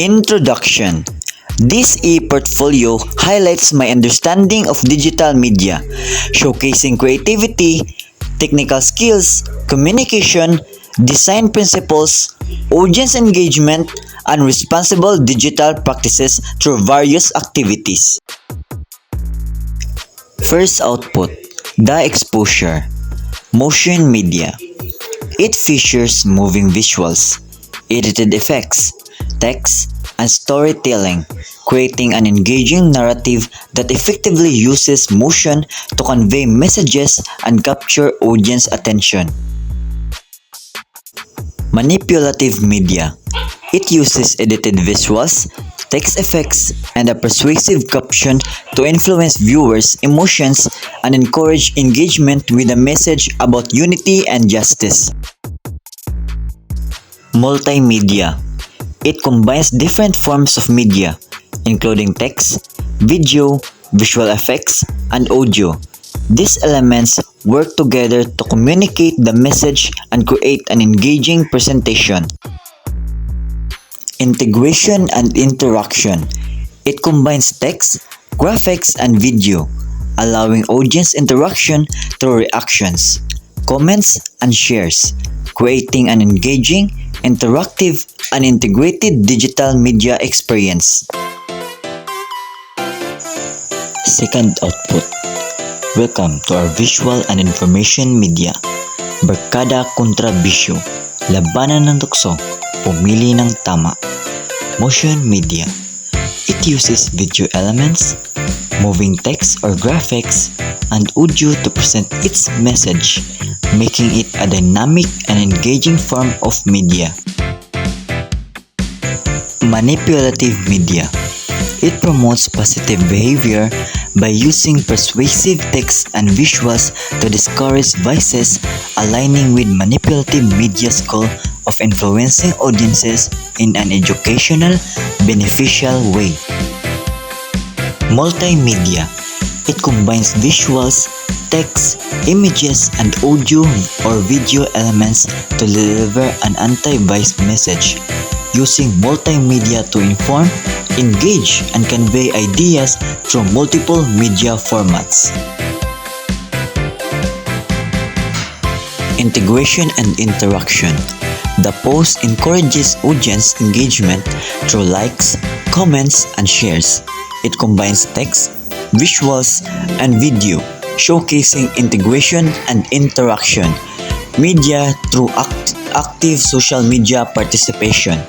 Introduction. This e-portfolio highlights my understanding of digital media, showcasing creativity, technical skills, communication, design principles, audience engagement, and responsible digital practices through various activities. First output, the exposure. Motion media. It features moving visuals, edited effects, text, and storytelling, creating an engaging narrative that effectively uses motion to convey messages and capture audience attention. Manipulative media. It uses edited visuals, text effects, and a persuasive caption to influence viewers' emotions and encourage engagement with a message about unity and justice. Multimedia. It combines different forms of media, including text, video, visual effects, and audio. These elements work together to communicate the message and create an engaging presentation. Integration and interaction. It combines text, graphics, and video, allowing audience interaction through reactions, comments, and shares, creating an engaging, interactive, and integrated digital media experience. Second output. Welcome to our visual and information media. Barkada kontra bisyo. Labanan ng tukso. Pumili ng tama. Motion media. It uses video elements, moving text or graphics, and audio to present its message, making it a dynamic and engaging form of media. Manipulative media. It promotes positive behavior by using persuasive text and visuals to discourage vices, aligning with manipulative media's goal of influencing audiences in an educational, beneficial way. Multimedia. It combines visuals, text, images, and audio or video elements to deliver an anti-bias message, using multimedia to inform, engage, and convey ideas through multiple media formats. Integration and interaction. The post encourages audience engagement through likes, comments, and shares. It combines text, visuals, and video, showcasing integration and interaction. Media through active social media participation.